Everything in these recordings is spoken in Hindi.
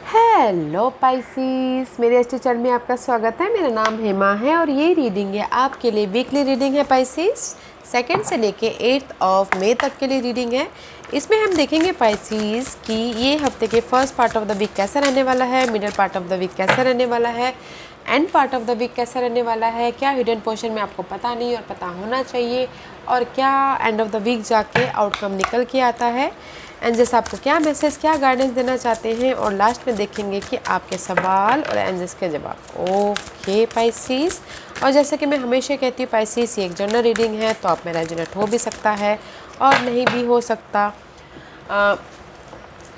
हेलो पाइसीस, मेरे अच्छे चैनल में आपका स्वागत है। मेरा नाम हेमा है और ये रीडिंग है आपके लिए वीकली रीडिंग है पाइसीस। सेकंड से लेके 8 ऑफ मई तक के लिए रीडिंग है। इसमें हम देखेंगे पाइसीस कि ये हफ्ते के first part of the week कैसा रहने वाला है, middle part of the week कैसा रहने वाला है, end part of the week कैसा रहने वाला है, क्या हिडन पोर्शन में आपको पता नहीं और पता होना चाहिए, और क्या एंड ऑफ द वीक जाके आउटकम निकल के आता है, एंजल्स आपको क्या मैसेज, क्या गाइडेंस देना चाहते हैं, और लास्ट में देखेंगे कि आपके सवाल और एंजल्स के जवाब। ओके पाइसीस, और जैसे कि मैं हमेशा कहती हूँ पाइसीस, ये एक जनरल रीडिंग है तो आप में रेजोनेट हो भी सकता है और नहीं भी हो सकता।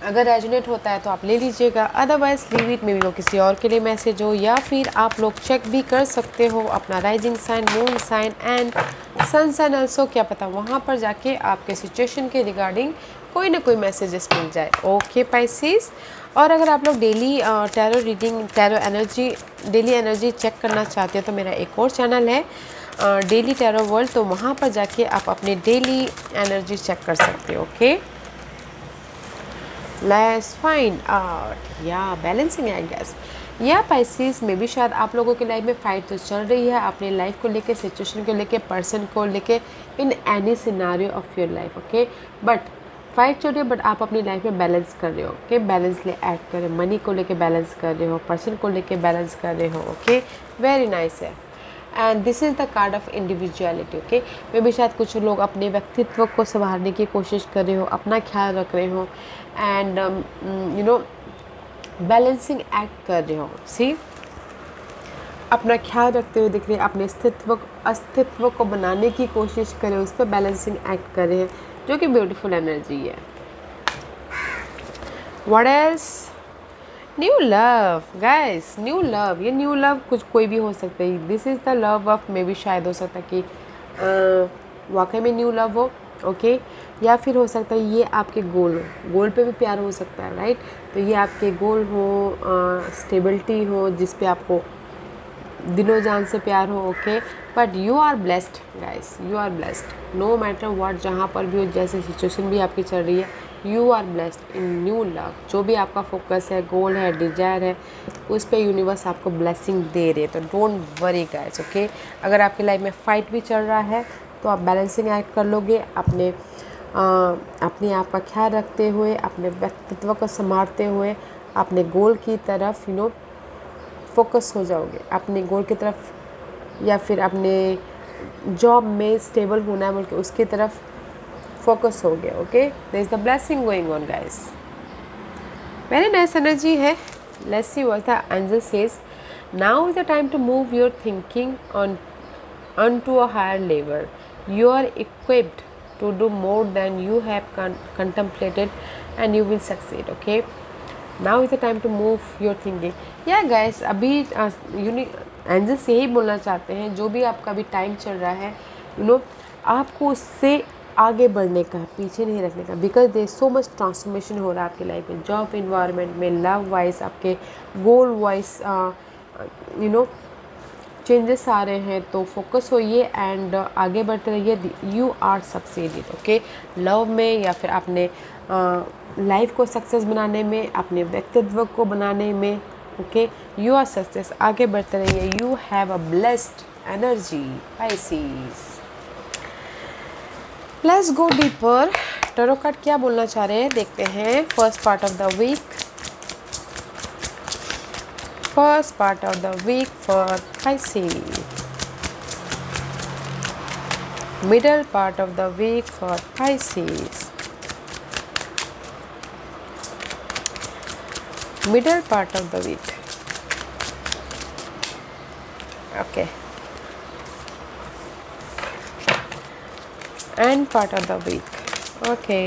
अगर रेजोनेट होता है तो आप ले लीजिएगा, otherwise leave it, may be वो किसी और के लिए मैसेज हो, या फिर आप लोग चेक भी कर सकते हो अपना rising sign, moon sign and sun sign also. क्या पता वहाँ पर जाके आपके सिचुएशन के रिगार्डिंग कोई ना कोई मैसेजेस मिल जाए। ओके पाइसीस, और अगर आप लोग daily tarot reading, tarot energy, daily energy check करना चाहते हो तो मेरा एक और चैनल है डेली टैरो वर्ल्ड, तो वहाँ पर जाके आप अपने डेली एनर्जी चेक कर सकते हो। Okay, let's find out. या बैलेंसिंग आई गेस, या पाइसीस में भी शायद आप लोगों की लाइफ में फाइट तो चल रही है अपनी लाइफ को लेके, सिचुएशन को लेके, पर्सन को लेके, in any scenario of your life. Okay, but fight चल रही है, बट आप अपनी लाइफ में बैलेंस कर रहे हो। ओके, बैलेंस ले एक्ट कर रहे हो, मनी को लेके बैलेंस कर रहे हो, पर्सन को लेके बैलेंस कर रहे हो। ओके, वेरी नाइस है। And this is the card of individuality. Okay, मे भी शायद कुछ लोग अपने व्यक्तित्व को संवारने की कोशिश कर रहे हो, अपना ख्याल रख रहे हो, and you know balancing act कर रहे हो। सी, अपना ख्याल रखते हुए दिख रहे हैं, अपने अस्तित्व को बनाने की कोशिश करें, उस पर बैलेंसिंग एक्ट कर रहे हैं, जो कि ब्यूटीफुल एनर्जी है। What else? New love guys, new love. ये न्यू लव कुछ कोई भी हो सकता है। This is the love of, may be शायद हो सकता है कि वाकई में न्यू लव हो। ओके, या फिर हो सकता है ये आपके गोल हो, गोल पे भी प्यार हो सकता है, राइट। तो ये आपके गोल हो, स्टेबिलिटी हो, जिस पे आपको दिलो जान से प्यार हो। Okay, but you are blessed guys, you are blessed no matter what, जहाँ पर भी हो, जैसे सिचुएशन भी आपकी चल रही है, you are blessed in new love. जो भी आपका फोकस है, गोल है, डिजायर है, उस पर यूनिवर्स आपको ब्लेसिंग दे रहे हैं। तो डोंट वरी गाइस। ओके, अगर आपकी लाइफ में फाइट भी चल रहा है तो आप बैलेंसिंग एक्ट कर लोगे, अपने आप का ख्याल रखते हुए, अपने व्यक्तित्व को संभालते हुए, अपने गोल की तरफ फोकस हो जाओगे, अपने गोल की तरफ, या फिर अपने जॉब में स्टेबल होना है बल्कि उसकी तरफ फोकस हो गया। Okay, there is the blessing going on guys, very nice energy है। Let's see what the angel says. Now is the time to move your thinking on to a higher level. You are equipped to do more than you have contemplated and you will succeed. Okay, now is the time to move your thinking. Yeah guys, अभी एंजल्स यही बोलना चाहते हैं, जो भी आपका अभी टाइम चल रहा है, आपको उससे आगे बढ़ने का, पीछे नहीं रखने का, because there so much transformation हो रहा है आपकी लाइफ में, जॉब इन्वायरमेंट में, लव वाइज, आपके गोल वाइज चेंजेस आ रहे हैं। तो फोकस होइए एंड आगे बढ़ते रहिए। You are succeeded. Okay, love में या फिर अपने लाइफ को सक्सेस बनाने में, अपने व्यक्तित्व को बनाने में। ओके, यू आर सक्सेस, आगे बढ़ते रहिए। You have a blessed energy Pisces. Let's go deeper. Tarot card क्या बोलना चाह रहे हैं देखते हैं। First part of the week, first part of the week for Pisces, middle part of the week for Pisces, middle part of the week. Okay, end part of the week. Okay,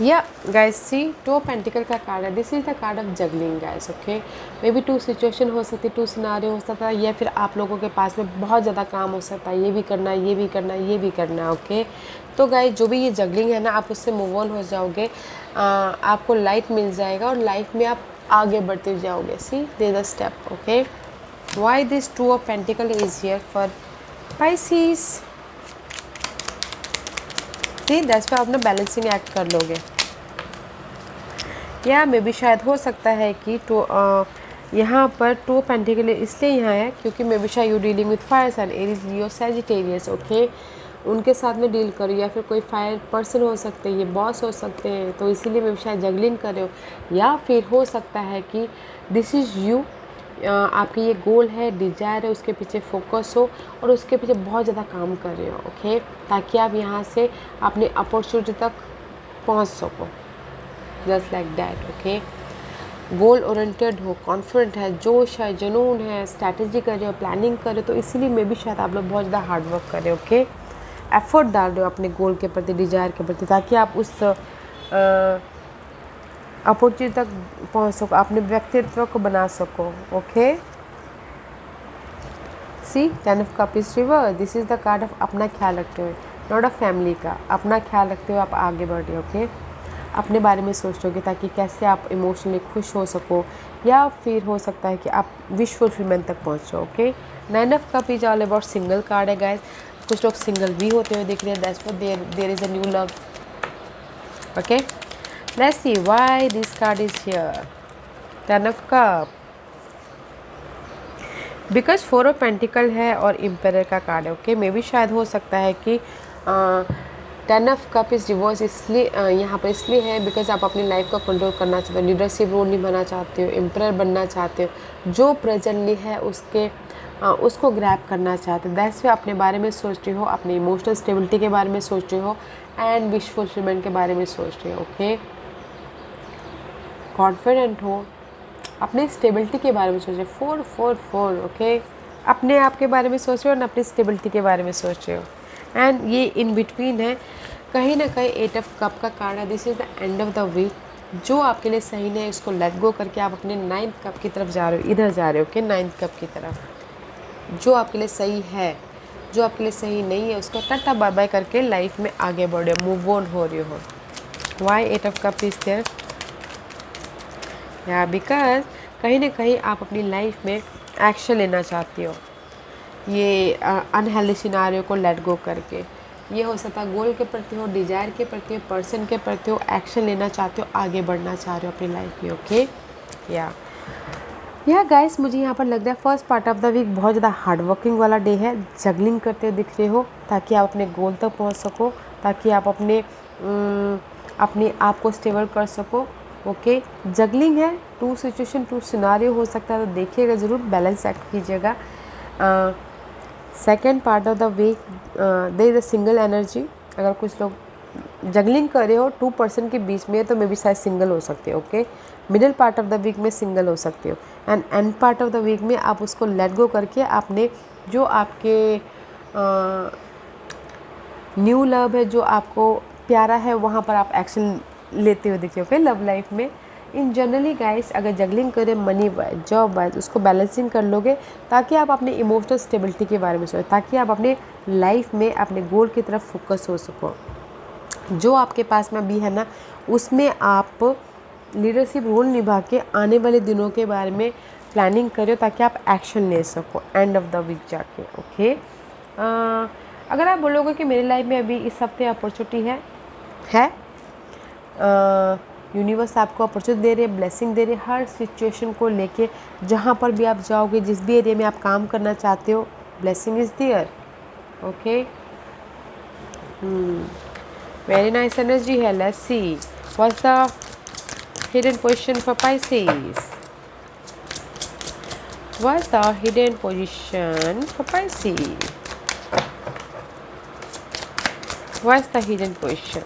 या guys, see two of pentacle का कार्ड है। This is the card of juggling guys. Okay, maybe two situation हो सकती है, टू सिनारियो हो सकता है, या फिर आप लोगों के पास में बहुत ज़्यादा काम हो सकता है, ये भी करना है, ये भी करना है, ये भी करना है। ओके, तो गाइस जो भी ये जगलिंग है ना, आप उससे मूव ऑन हो जाओगे, आपको लाइट मिल जाएगा और लाइफ में आप आगे बढ़ते जाओगे। See, there the step. Okay, why this two of pentacles is here for Pisces? See that's पे आप ना बैलेंसिंग एक्ट कर लोगे। या मे भी शायद हो सकता है कि तो यहाँ पर टू पेंटिकल इसलिए यहाँ है क्योंकि मे भी शायद you dealing with fire sign Aries Leo Sagittarius, okay, उनके साथ में डील करो, या फिर कोई फायर पर्सन हो सकते हैं, ये बॉस हो सकते हैं, तो इसीलिए मैं शायद जगलिंग कर रहे हो। या फिर हो सकता है कि दिस इज़ यू, आपकी ये गोल है, डिजायर है, उसके पीछे फोकस हो और उसके पीछे बहुत ज़्यादा काम कर रहे हो, ओके, ताकि आप यहाँ से अपनी अपॉर्चुनिटी तक पहुँच सको, just like that, okay. Goal oriented हो, कॉन्फिडेंट है, जोश है, जुनून है, स्ट्रैटेजी कर रहे हो, प्लानिंग कर रहे हो, तो इसीलिए मैं भी शायद आप लोग बहुत ज़्यादा हार्ड वर्क कर रहे हो, ओके, एफर्ट डाल रहे हो अपने गोल के प्रति, डिजायर के प्रति, ताकि आप उस अपॉर्चुनिटी तक पहुंच सको, अपने व्यक्तित्व को बना सको, okay. See 10 of cup is reverse, this is the card of अपना ख्याल रखते हुए, नॉट अ फैमिली का, अपना ख्याल रखते हुए आप आगे बढ़ रहे हो, ओके, अपने बारे में सोचोगे ताकि कैसे आप इमोशनली खुश हो सको, या फिर हो सकता है कि आप विश फुलफिलमेंट तक पहुँचो, okay. 9 of cup is all about single card है गाइस, कुछ लोग सिंगल भी होते हुए दिख रहे हैं, that's what there is a new love, okay. Let's see why this card is here, 10 of cup, because 4 of pentacle है और एम्परर का कार्ड है, ओके। मे भी शायद हो सकता है कि 10 ऑफ कप इज रिवर्स इसलिए यहाँ पर इसलिए है बिकॉज आप अपनी लाइफ को कंट्रोल करना चाहते हो, लीडरशिप रोल निभाना चाहते हो, एम्परर बनना चाहते हो, जो प्रेजेंटली है उसको ग्रैब करना चाहते हो, दैट्स वे अपने बारे में सोच रहे हो, अपने इमोशनल स्टेबिलिटी के बारे में सोच रहे हो एंड विश फुलफिलमेंट के बारे में सोच रहे हो, ओके। कॉन्फिडेंट हो, अपने स्टेबिलिटी के बारे में सोच रहे हो, 4 ओके, अपने आप के बारे में सोच रहे हो और अपनी स्टेबिलिटी के बारे में सोच रहे हो, एंड ये इन बिटवीन है कहीं ना कहीं 8 ऑफ कप का कार्ड है, this is the end of the week, जो आपके लिए सही नहीं है इसको लेट गो करके आप अपने 9th कप की तरफ जा रहे हो, इधर जा रहे हो, ओके, 9th कप की तरफ, जो आपके लिए सही है, जो आपके लिए सही नहीं है उसको टाटा बाय बाय करके लाइफ में आगे बढ़े हो, मूव ऑन हो रहे हो। Why 8 of cup is there, या बिकॉज कहीं ना कहीं आप अपनी लाइफ में एक्शन लेना चाहती हो, ये अनहेल्दी सिनारियो को लेट गो करके, ये हो सकता है गोल के प्रति हो, डिजायर के प्रति हो, पर्सन के प्रति हो, एक्शन लेना चाहते हो, आगे बढ़ना चाह रहे हो अपनी लाइफ में, ओके। या गाइस मुझे यहाँ पर लग रहा है first part of the week बहुत ज़्यादा हार्ड वर्किंग वाला डे है, जगलिंग करते दिख रहे हो ताकि आप अपने गोल तक पहुँच सको, ताकि आप अपने आप को स्टेबल कर सको, ओके। जगलिंग है, 2 सिचुएशन 2 सिनारियो हो सकता है, तो देखिएगा ज़रूर, बैलेंस एक्ट कीजिएगा। Second part of the week there is a single energy, अगर कुछ लोग जगलिंग कर रहे हो 2 पर्सन के बीच में तो मे बी शायद सिंगल हो सकते हो, okay. Middle part of the week में सिंगल हो सकते हो, and end part of the week में आप उसको लेट गो करके आपने जो आपके न्यू लव है, जो आपको प्यारा है, वहाँ पर आप एक्शन लेते हुए दिखते हो, ओके। लव लाइफ में इन जनरली गाइस अगर जगलिंग करें मनी वाइज, जॉब वाइज, उसको बैलेंसिंग कर लोगे ताकि आप अपने इमोशनल स्टेबिलिटी के बारे में सोचो, ताकि आप अपने लाइफ में अपने गोल की तरफ फोकस हो सको, जो आपके पास में अभी है ना उसमें आप लीडरशिप रोल निभा के आने वाले दिनों के बारे में प्लानिंग करो ताकि आप एक्शन ले सको एंड ऑफ द वीक जाके, ओके। अगर आप बोलोगे कि मेरी लाइफ में अभी इस हफ्ते अपॉर्चुनिटी है यूनिवर्स आपको अपॉर्चुनिटी दे रही है, ब्लेसिंग दे रही है, हर सिचुएशन को लेके जहाँ पर भी आप जाओगे, जिस भी एरिया में आप काम करना चाहते हो, blessing is there, okay. Very nice energy है, let's see what's the hidden position for Pisces. What's the hidden position for Pisces? What's the hidden position?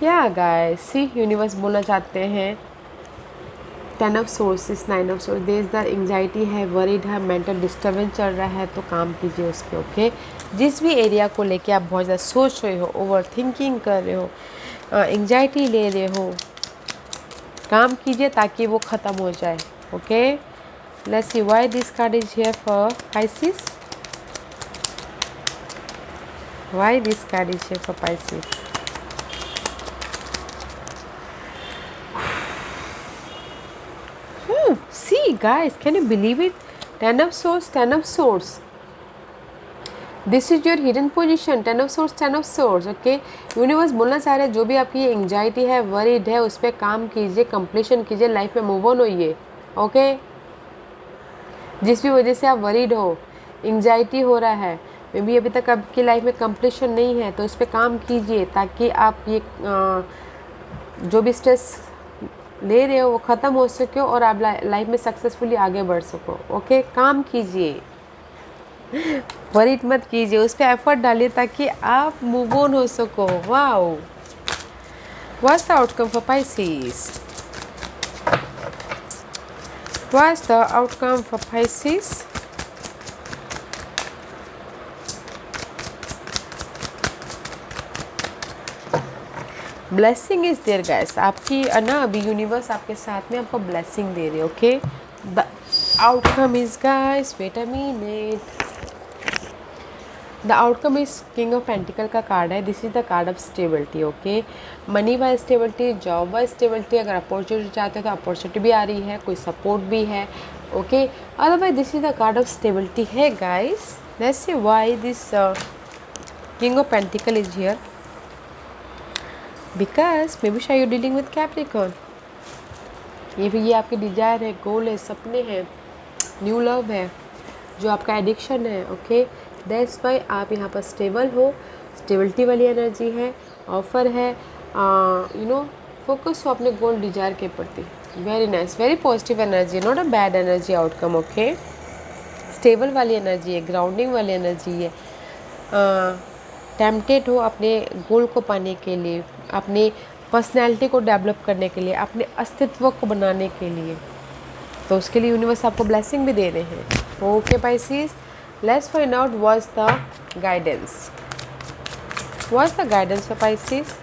Yeah guys, see universe बोलना चाहते हैं 10 of sources 9 of source, there is the anxiety है, वरीड है, मेंटल डिस्टर्बेंस चल रहा है, तो काम कीजिए उस पर, ओके। जिस भी एरिया को लेके आप बहुत ज़्यादा सोच रहे हो, ओवर थिंकिंग कर रहे हो, एंग्जाइटी ले रहे हो, काम कीजिए ताकि वो ख़त्म हो जाए, okay. Let's see why this card is here for Pisces, why this card is here for Pisces. See guys, can you believe it? 10 of swords, 10 of swords. This is your hidden position, 10 of source, 10 of source. Okay, universe बोलना चाह रहे हैं जो भी आपकी एंग्जाइटी है, वरीड है, उस पर काम कीजिए, कंप्लीशन कीजिए, लाइफ में मूव ऑन होइए। ओके, जिस भी वजह से आप वरीड हो, एंग्जाइटी हो रहा है, मे बी अभी तक आपकी लाइफ में कंप्लीशन नहीं है, तो उस पर काम कीजिए ताकि आप ये जो भी स्ट्रेस ले रहे हो वो ख़त्म हो सके और आप लाइफ में सक्सेसफुली आगे बढ़ सको। ओके, काम कीजिए, वरीड मत कीजिए, उस पर एफर्ट डालिए ताकि आप मूव ऑन हो सको। Wow, what's the outcome for Pisces? What's the outcome for Pisces? Blessing is there guys, आपकी ना अभी यूनिवर्स आपके साथ में आपको ब्लेसिंग दे रही है। Okay, the outcome is guys, wait a minute, the outcome is king of pentacle का कार्ड है। This is the card of stability. Okay, money wise stability, job wise stability, अगर अपॉर्चुनिटी चाहते हो तो अपॉर्चुनिटी भी आ रही है, कोई सपोर्ट भी है। Okay, otherwise this is the card of stability है guys. Let's see why this king of pentacles is here, because may be शायद यू डीलिंग विद कैप्रिकॉर्न। ये आपके डिजायर है, गोल है, सपने हैं, न्यू लव है, जो आपका एडिक्शन है। ओके, दैट्स वाई आप यहाँ पर स्टेबल हो, स्टेबिलिटी वाली एनर्जी है, ऑफर है, फोकस हो अपने गोल डिजायर के प्रति। Very nice, very positive energy, not a bad energy outcome. Okay, stable वाली एनर्जी है, ग्राउंडिंग वाली एनर्जी है। टेम्पटेड हो अपने गोल को पाने के लिए, अपनी पर्सनैलिटी को डेवलप करने के लिए, अपने अस्तित्व को बनाने के लिए, तो उसके लिए यूनिवर्स आपको ब्लेसिंग भी दे रहे हैं। Okay Pisces, let's find out what's the guidance, what's the guidance for Pisces.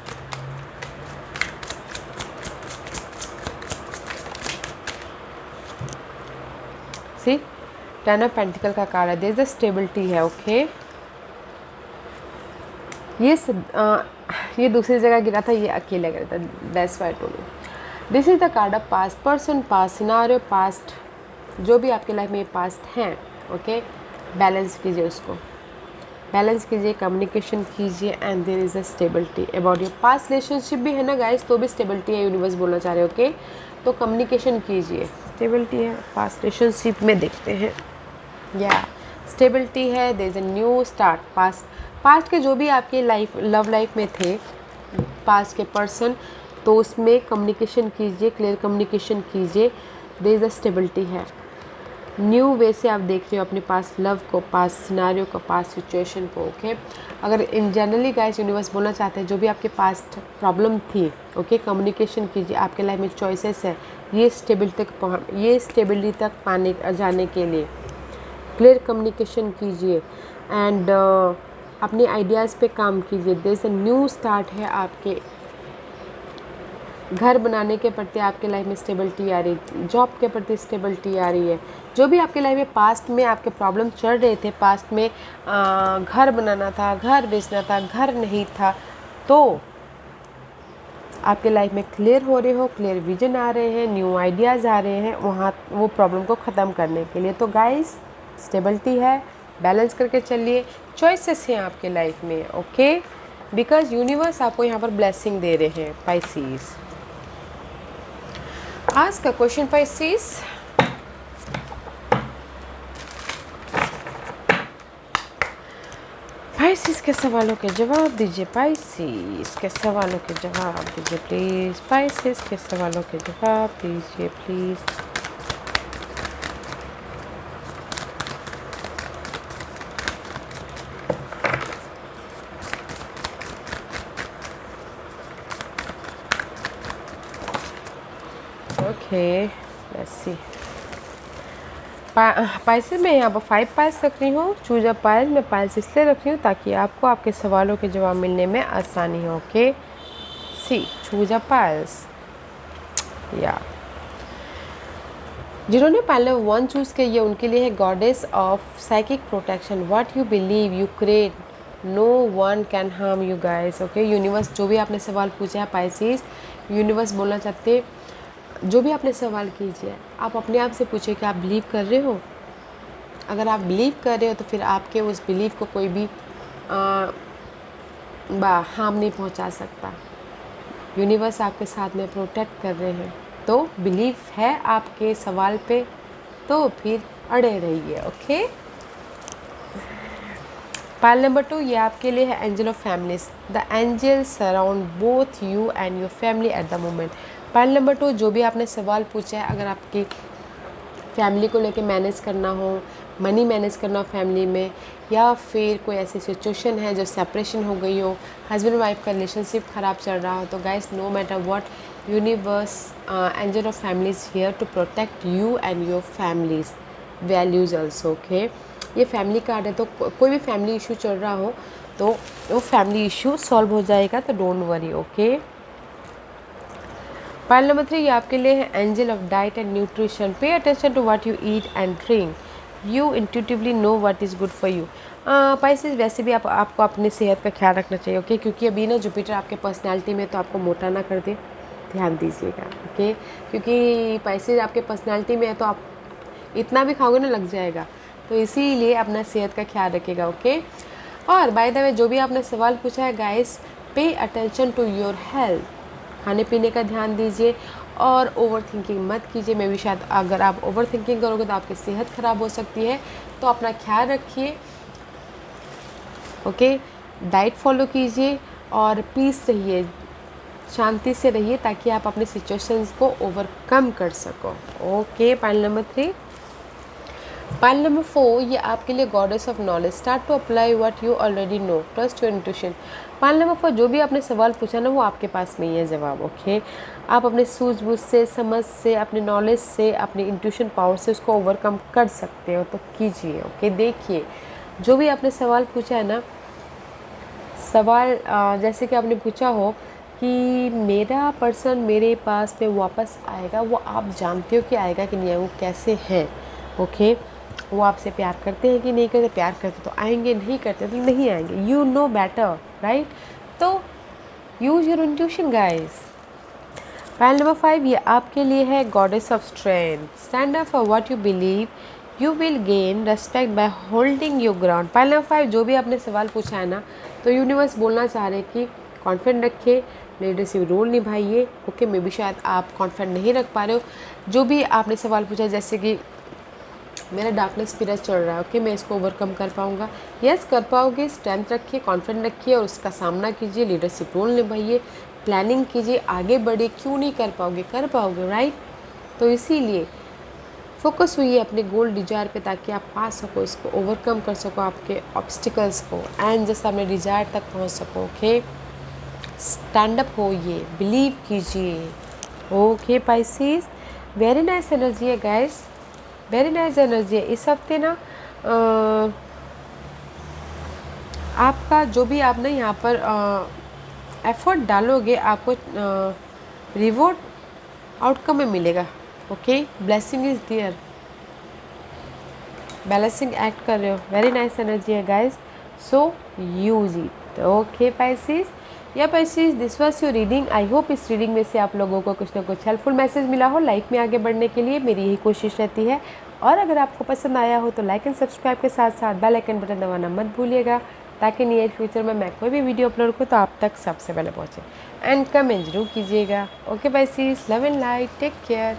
See, 10 of pentacle का कार्ड है, देयर इज द स्टेबिलिटी है। ओके, ये दूसरी जगह गिरा था, ये अकेले गिरा था, that's why I told you. This is the card of past person, past scenario, past जो भी आपके लाइफ में पास्ट हैं। ओके, बैलेंस कीजिए, उसको बैलेंस कीजिए, कम्युनिकेशन कीजिए, and there is a stability about your past relationship भी है ना गाइस, तो भी स्टेबिलिटी है, यूनिवर्स बोलना चाह रहे हो। ओके, तो कम्युनिकेशन कीजिए, स्टेबिलिटी है, पास्ट रिलेशनशिप में देखते हैं, या स्टेबिलिटी है, there is a new start. Past के जो भी आपके लव लाइफ में थे, पास्ट के पर्सन, तो उसमें कम्युनिकेशन कीजिए, क्लियर कम्युनिकेशन कीजिए, देयर इज़ अ स्टेबिलिटी है। न्यू वे से आप देख रहे हो अपने पास लव को, पास सिनारियो को, पास सिचुएशन को। ओके, अगर इन जनरली गाइस यूनिवर्स बोलना चाहते हैं जो भी आपके पास्ट प्रॉब्लम थी, ओके, कम्युनिकेशन कीजिए, आपके लाइफ में चॉइसेस है, ये स्टेबिलिटी तक पाने जाने के लिए क्लियर कम्युनिकेशन कीजिए, एंड अपने आइडियाज़ पे काम कीजिए। There is a new start है, आपके घर बनाने के प्रति आपके लाइफ में स्टेबिलिटी आ रही है, जॉब के प्रति स्टेबिलिटी आ रही है। जो भी आपके लाइफ में पास्ट में आपके प्रॉब्लम चल रहे थे, पास्ट में घर बनाना था, घर बेचना था, घर नहीं था, तो आपके लाइफ में क्लियर हो रहे हो, क्लियर विजन आ रहे हैं, न्यू आइडियाज़ आ रहे हैं वहाँ वो प्रॉब्लम को ख़त्म करने के लिए। तो गाइस, स्टेबिलिटी है, बैलेंस करके चलिए, चॉइसेस हैं आपके लाइफ में। ओके, बिकॉज यूनिवर्स आपको यहाँ पर ब्लेसिंग दे रहे हैं Pisces. Ask a question, Pisces. Pisces के सवालों के जवाब दीजिए, पाइसेस के सवालों के जवाब दीजिए प्लीज़, पाइसेस के सवालों के जवाब दीजिए please. Okay, let's C. Pisces में यहाँ पर 5 पाइल्स रख रही हूँ, चूज अ पाइल। मैं पाइल्स इसलिए रख रही हूँ ताकि आपको आपके सवालों के जवाब मिलने में आसानी हो। Okay, see, choose a piles. या जिन्होंने पाइल नंबर 1 चूज़ किया, ये उनके लिए है goddess of psychic protection. What you believe you create, no one can harm you guys. Okay, universe जो भी आपने सवाल पूछा है पाइसेस, यूनिवर्स बोलना चाहते, जो भी आपने सवाल कीजिए, आप अपने आप से पूछिए कि आप बिलीव कर रहे हो अगर आप बिलीव कर रहे हो तो फिर आपके उस बिलीव को कोई भी हार्म नहीं पहुंचा सकता। यूनिवर्स आपके साथ में प्रोटेक्ट कर रहे हैं, तो बिलीव है आपके सवाल पे तो फिर अड़े रहिए। ओके, पाइल नंबर 2 ये आपके लिए है angel of families. The angel surround both you and your family at the moment. Pile number 2 जो भी आपने सवाल पूछा है, अगर आपकी फैमिली को लेके मैनेज करना हो, मनी मैनेज करना हो फैमिली में, या फिर कोई ऐसी सिचुएशन है जो सेपरेशन हो गई हो, हस्बैंड वाइफ का रिलेशनशिप ख़राब चल रहा हो, तो guys no matter what, universe angel of families here to protect you and your families values also. Okay, ये फैमिली कार्ड है, तो कोई भी फैमिली इशू चल रहा हो तो वो फैमिली इशू सॉल्व हो जाएगा, तो don't worry. Okay, pile number 3 ये आपके लिए है angel of diet and nutrition. Pay attention to what you eat and drink, you intuitively know what is good for you. Pisces वैसे भी आपको अपनी सेहत का ख्याल रखना चाहिए। ओके, क्योंकि अभी ना जुपिटर आपके पर्सनैलिटी में, तो आपको मोटा ना कर दे, ध्यान दीजिएगा। ओके, क्योंकि पाइसेस आपके पर्सनैलिटी में है तो आप इतना भी खाओगे ना लग जाएगा, तो इसीलिए अपना सेहत का ख्याल रखिएगा। ओके, और बाय द वे जो भी आपने सवाल पूछा है गाइस, पे अटेंशन टू योर हेल्थ, खाने पीने का ध्यान दीजिए और ओवर थिंकिंग मत कीजिए। मैं भी शायद अगर आप ओवर थिंकिंग करोगे तो आपकी सेहत ख़राब हो सकती है, तो अपना ख्याल रखिए। ओके, डाइट फॉलो कीजिए और पीस रहिए, शांति से रहिए, ताकि आप अपने सिचुएशंस को ओवरकम कर सको। Okay, pile number 3। Pile number 4 ये आपके लिए goddess of knowledge. Start to apply what you already know, trust your intuition. Pile number 4 जो भी आपने सवाल पूछा ना, वो आपके पास में ही है जवाब। ओके, आप अपने सूझबूझ से, समझ से, अपने नॉलेज से, अपने इंट्यूशन पावर से उसको ओवरकम कर सकते हो, तो कीजिए। ओके, देखिए जो भी आपने सवाल पूछा है ना, सवाल जैसे कि आपने पूछा हो कि मेरा पर्सन मेरे पास में वापस आएगा, वो आप जानते हो कि आएगा कि नहीं आएगा, वो कैसे हैं। ओके, वो आपसे प्यार करते हैं कि नहीं करते, प्यार करते तो आएंगे, नहीं करते तो नहीं आएंगे, यू नो बेटर, राइट। तो use your intuition guys. Pile number 5 ये आपके लिए है goddess of strength. Stand up for what you believe, you will gain respect by holding your ground. Pile number 5 जो भी आपने सवाल पूछा है ना, तो यूनिवर्स बोलना चाह रहे कि कॉन्फिडेंट रखिए, लीडरशिप रोल निभाइए। ओके, मे भी शायद आप कॉन्फिडेंट नहीं रख पा रहे हो। जो भी आपने सवाल पूछा, जैसे कि मेरा डार्कनेस पीरियड चल रहा है, ओके, मैं इसको ओवरकम कर पाऊँगा, यस कर पाओगे। स्ट्रेंथ रखिए, कॉन्फिडेंट रखिए और उसका सामना कीजिए, लीडरशिप रोल निभाइए, प्लानिंग कीजिए, आगे बढ़िए। क्यों नहीं कर पाओगे, कर पाओगे, राइट। तो इसीलिए फोकस हुई अपने गोल डिजायर पे, ताकि आप पा सको, इसको ओवरकम कर सको, आपके ऑब्स्टिकल्स को, एंड जैसे अपने डिजायर तक पहुंच सको। ओके, स्टैंड अप होइए, बिलीव कीजिए। Okay Pisces, very nice energy है गाइस, वेरी नाइस एनर्जी है इस हफ्ते ना। आपका जो भी आप ना यहाँ पर एफर्ट डालोगे, आपको रिवॉर्ड आउटकम में मिलेगा। Okay, blessing is there, balancing act कर रहे हो, वेरी नाइस एनर्जी है guys, so use it. Okay Pisces, या Pisces this was your reading. I hope इस रीडिंग में से आप लोगों को कुछ ना कुछ हेल्पफुल मैसेज मिला हो। लाइफ में आगे बढ़ने के लिए मेरी यही कोशिश रहती है, और अगर आपको पसंद आया हो तो लाइक एंड सब्सक्राइब के साथ साथ बेल आइकन बटन दबाना मत भूलिएगा, ताकि नियर फ्यूचर में मैं कोई भी वीडियो अपलोड करूँ तो आप तक सबसे पहले पहुँचे। एंड कमेंट जरूर कीजिएगा। Okay Pisces, love and light, take care.